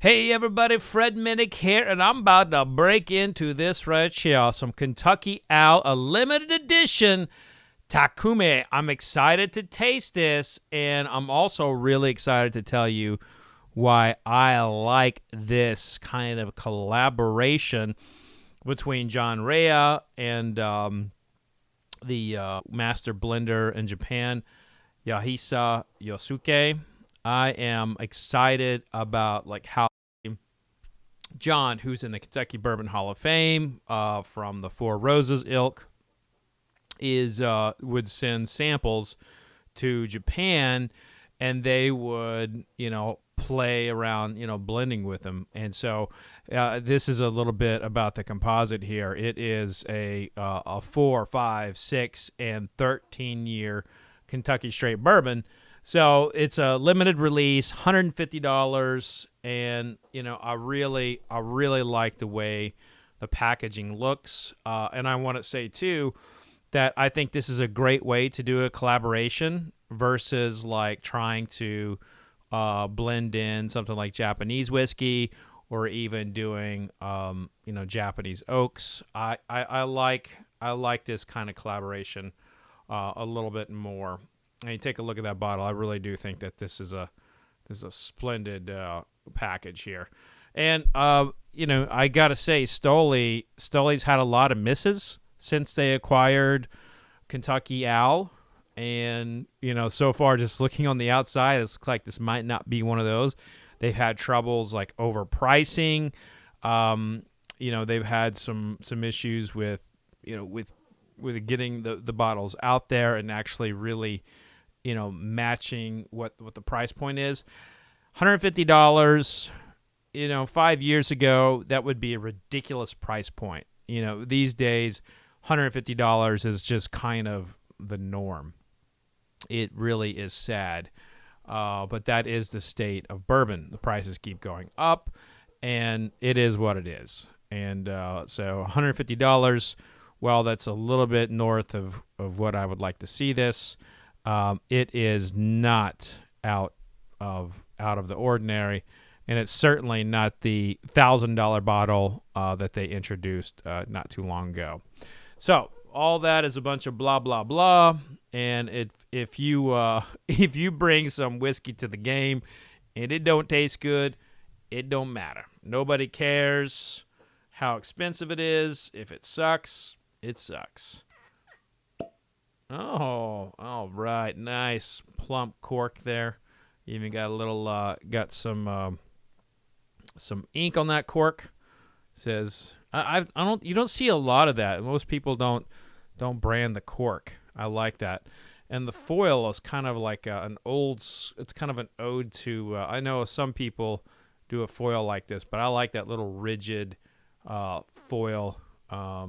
Hey everybody, Fred Minnick here, and I'm about to break into this right here, some Kentucky Owl, a limited edition Takumi. I'm excited to taste this, and I'm also really excited to tell you why I like this kind of collaboration between John Rea and the master blender in Japan, Yahisa Yosuke. I am excited about how John, who's in the Kentucky Bourbon Hall of Fame from the Four Roses ilk, is would send samples to Japan, and they would play around blending with them. And so this is a little bit about the composite here. It is a 4, 5, 6, and 13-year Kentucky straight bourbon. So it's a limited release, $150, and I really like the way the packaging looks. And I want to say too that I think this is a great way to do a collaboration versus trying to blend in something like Japanese whiskey or even doing Japanese oaks. I like this kind of collaboration a little bit more. And you take a look at that bottle. I really do think that this is a splendid package here. And I gotta say, Stoli's had a lot of misses since they acquired Kentucky Owl. And so far, just looking on the outside, it looks like this might not be one of those. They've had troubles like overpricing. They've had some issues with getting the bottles out there and actually really matching what the price point is. $150, 5 years ago, that would be a ridiculous price point. These days, $150 is just kind of the norm. It really is sad. But that is the state of bourbon. The prices keep going up, and it is what it is. And so $150, well, that's a little bit north of what I would like to see this. It is not out of the ordinary, and it's certainly not the $1,000 bottle that they introduced not too long ago. So all that is a bunch of blah blah blah. And if you bring some whiskey to the game and it don't taste good, it don't matter. Nobody cares how expensive it is. If it sucks, it sucks. Oh, all right, nice plump cork there. Even got a little, got some ink on that cork. Says you don't see a lot of that. Most people don't brand the cork. I like that, and the foil is kind of like it's kind of an ode to. I know some people do a foil like this, but I like that little rigid foil. I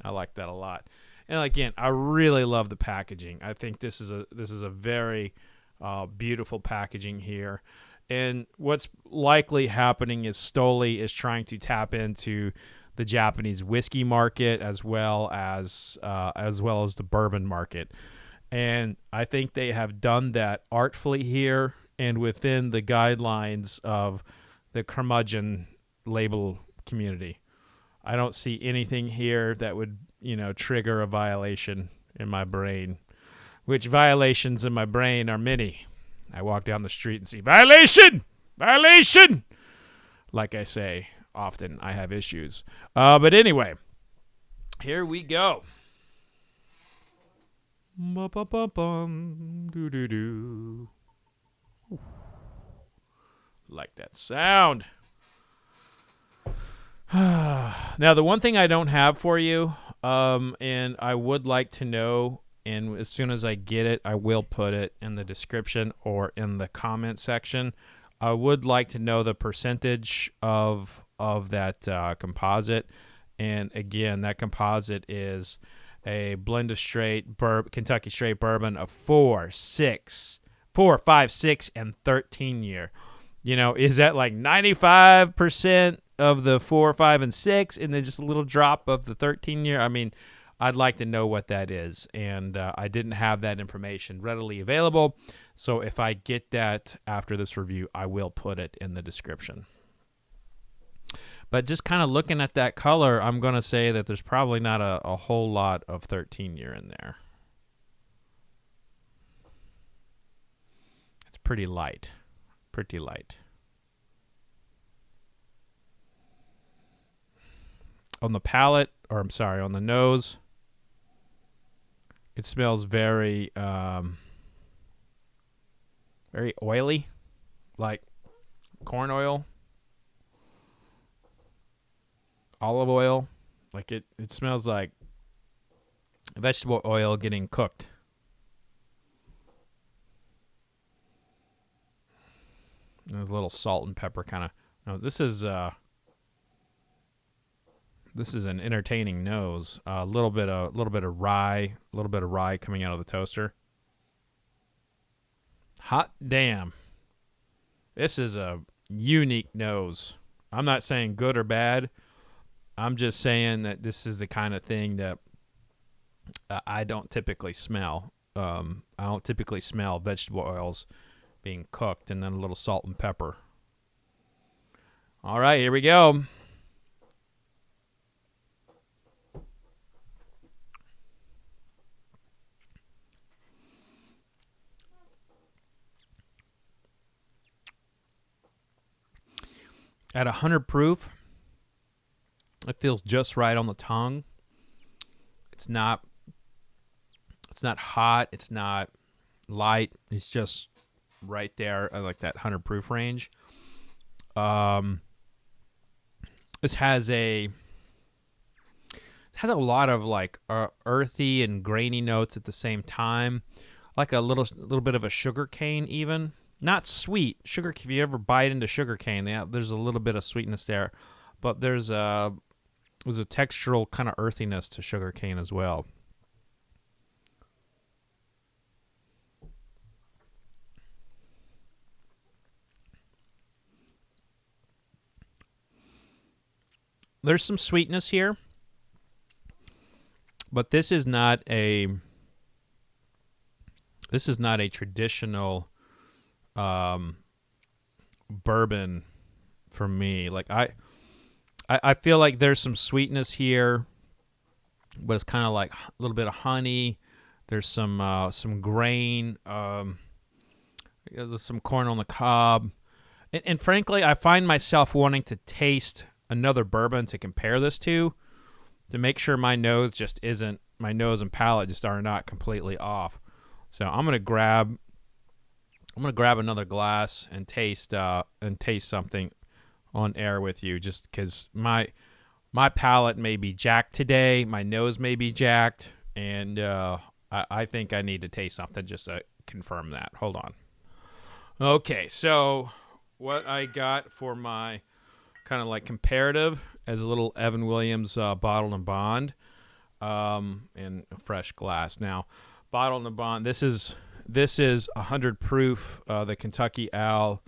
like that a lot. And again, I really love the packaging. I think this is a very beautiful packaging here. And what's likely happening is Stoli is trying to tap into the Japanese whiskey market as well as the bourbon market. And I think they have done that artfully here and within the guidelines of the curmudgeon label community. I don't see anything here that would trigger a violation in my brain, which violations in my brain are many. I walk down the street and see violation. Like I say, often I have issues. But anyway, here we go. Like that sound. Now, the one thing I don't have for you, and I would like to know, and as soon as I get it, I will put it in the description or in the comment section. I would like to know the percentage of that composite. And again, that composite is a blend of Kentucky straight bourbon of 4, 5, 6, and 13 year. Is that like 95% of the 4, 5, and 6, and then just a little drop of the 13 year? I mean, I'd like to know what that is, and I didn't have that information readily available. So if I get that after this review, I will put it in the description. But just kind of looking at that color, I'm going to say that there's probably not a whole lot of 13 year in there. It's pretty light. Pretty light. On the palate, or I'm sorry, on the nose, it smells very, very oily, like corn oil. Olive oil, like it smells like vegetable oil getting cooked. And there's a little salt and pepper kind of. No, this is an entertaining nose. A little bit of rye, coming out of the toaster. Hot damn! This is a unique nose. I'm not saying good or bad. I'm just saying that this is the kind of thing that I don't typically smell. I don't typically smell vegetable oils being cooked, and then a little salt and pepper. All right, here we go. At 100 proof, it feels just right on the tongue. It's not hot. It's not light. It's just right there. I like that 100 proof range. This has a lot of like earthy and grainy notes at the same time, like a little bit of a sugar cane even. Not sweet sugar. If you ever bite into sugar cane, there's a little bit of sweetness there, but there's a textural kind of earthiness to sugar cane as well. There's some sweetness here, but this is not a traditional bourbon for me. Like I feel like there's some sweetness here, but it's kind of like a little bit of honey. There's some grain, there's some corn on the cob, and frankly, I find myself wanting to taste another bourbon to compare this to make sure my nose and palate just are not completely off. So I'm gonna grab another glass and taste something on air with you, just because my palate may be jacked today, my nose may be jacked, and I think I need to taste something just to confirm that. Hold on. Okay, so what I got for my kind of like comparative as a little Evan Williams bottled and bond, in a fresh glass. Now, bottled and bond. This is 100 proof. The Kentucky Owl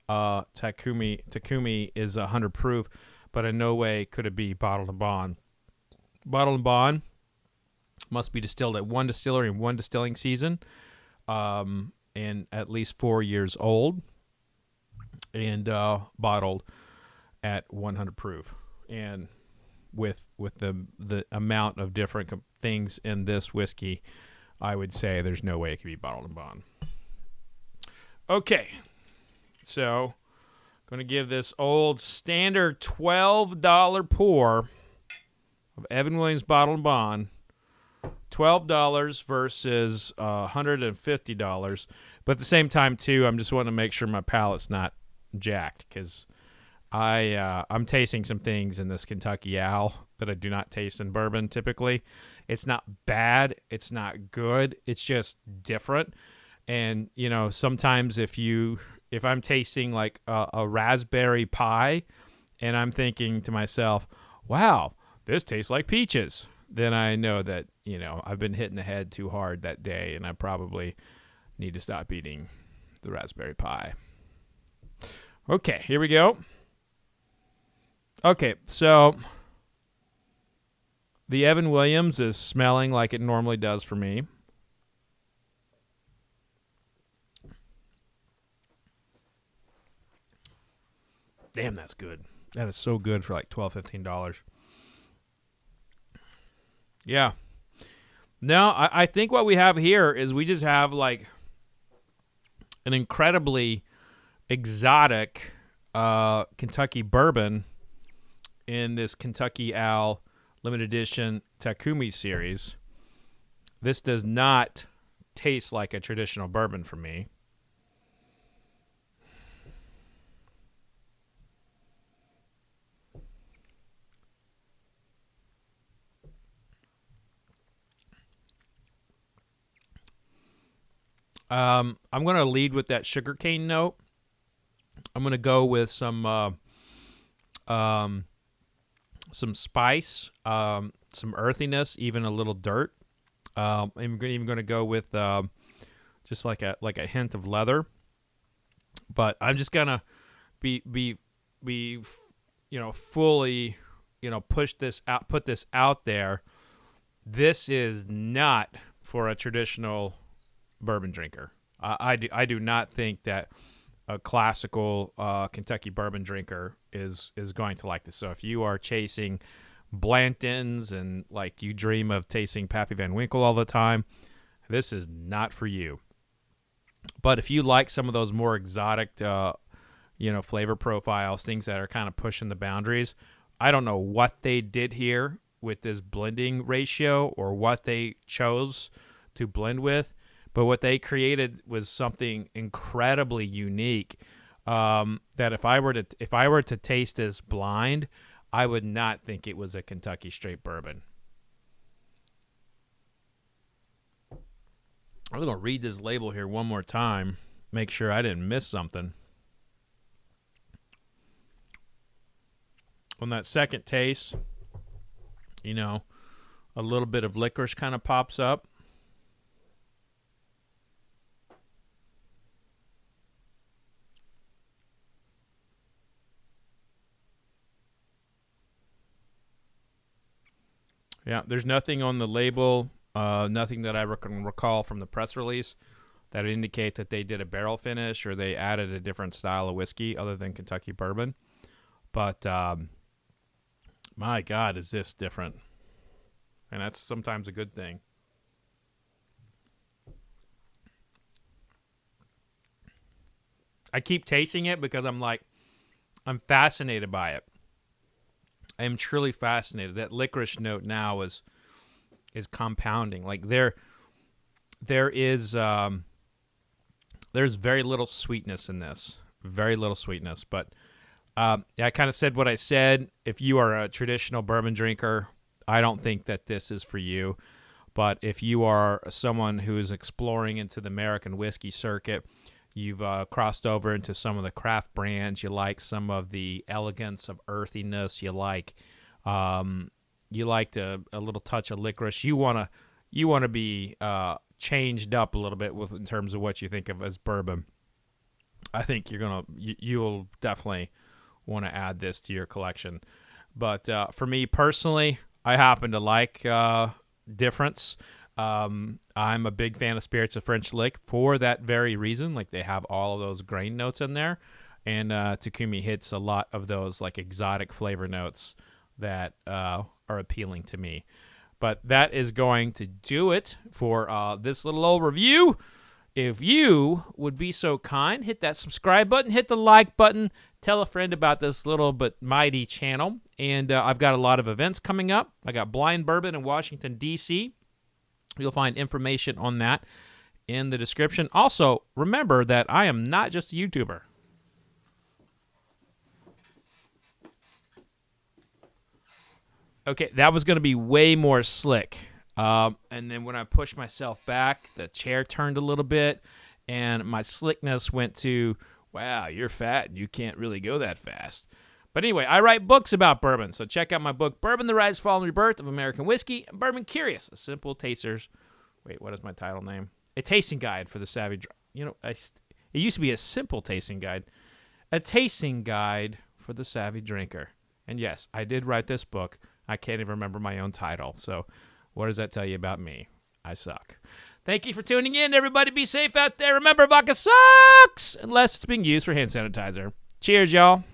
Takumi is 100 proof, but in no way could it be bottled and bond. Bottled and bond must be distilled at one distillery in one distilling season, and at least 4 years old, and bottled at 100 proof. And with the amount of different things in this whiskey, I would say there's no way it could be bottled and bond. Okay, so I'm going to give this old standard $12 pour of Evan Williams bottled and bond, $12 versus $150. But at the same time, too, I'm just wanting to make sure my palate's not jacked, because I'm tasting some things in this Kentucky Owl that I do not taste in bourbon typically. It's not bad. It's not good. It's just different. And, you know, sometimes if I'm tasting like a raspberry pie and I'm thinking to myself, wow, this tastes like peaches, then I know that, you know, I've been hitting the head too hard that day and I probably need to stop eating the raspberry pie. Okay, here we go. Okay, so the Evan Williams is smelling like it normally does for me. Damn, that's good. That is so good for like $12, $15. Yeah. No, I think what we have here is we just have like an incredibly exotic Kentucky bourbon in this Kentucky Owl limited edition Takumi series. This does not taste like a traditional bourbon for me. I'm going to lead with that sugarcane note. I'm going to go with some spice, some earthiness, even a little dirt. I'm even going to go with just like a hint of leather. But I'm just going to be fully put this out there. This is not for a traditional bourbon drinker. I do not think that a classical Kentucky bourbon drinker is going to like this. So if you are chasing Blantons and like you dream of tasting Pappy Van Winkle all the time, this is not for you. But if you like some of those more exotic flavor profiles, things that are kind of pushing the boundaries, I don't know what they did here with this blending ratio or what they chose to blend with. But what they created was something incredibly unique. That if I were to taste this blind, I would not think it was a Kentucky straight bourbon. I'm going to read this label here one more time, make sure I didn't miss something. On that second taste, a little bit of licorice kind of pops up. Yeah, there's nothing on the label, nothing that I can recall from the press release that would indicate that they did a barrel finish or they added a different style of whiskey other than Kentucky bourbon. But my God, is this different? And that's sometimes a good thing. I keep tasting it because I'm fascinated by it. I am truly fascinated. That licorice note now is compounding. Like there's very little sweetness in this. Very little sweetness. But I kind of said what I said. If you are a traditional bourbon drinker, I don't think that this is for you. But if you are someone who is exploring into the American whiskey circuit, you've crossed over into some of the craft brands. You like some of the elegance of earthiness. You like a little touch of licorice. You wanna be changed up a little bit in terms of what you think of as bourbon. I think you'll definitely want to add this to your collection. But for me personally, I happen to like difference. I'm a big fan of Spirits of French Lick for that very reason. Like they have all of those grain notes in there, and Takumi hits a lot of those like exotic flavor notes that are appealing to me. But that is going to do it for this little old review. If you would be so kind, hit that subscribe button, hit the like button, tell a friend about this little but mighty channel. And I've got a lot of events coming up. I got Blind Bourbon in Washington, D.C. You'll find information on that in the description. Also, remember that I am not just a YouTuber. Okay, that was going to be way more slick. And then when I pushed myself back, the chair turned a little bit, and my slickness went to, wow, you're fat, and you can't really go that fast. But anyway, I write books about bourbon, so check out my book, Bourbon, the Rise, Fall, and Rebirth of American Whiskey, and Bourbon Curious, a simple taster's... Wait, what is my title name? A tasting guide for the savvy... it used to be a simple tasting guide. A tasting guide for the savvy drinker. And yes, I did write this book. I can't even remember my own title, so what does that tell you about me? I suck. Thank you for tuning in. Everybody be safe out there. Remember, vodka sucks unless it's being used for hand sanitizer. Cheers, y'all.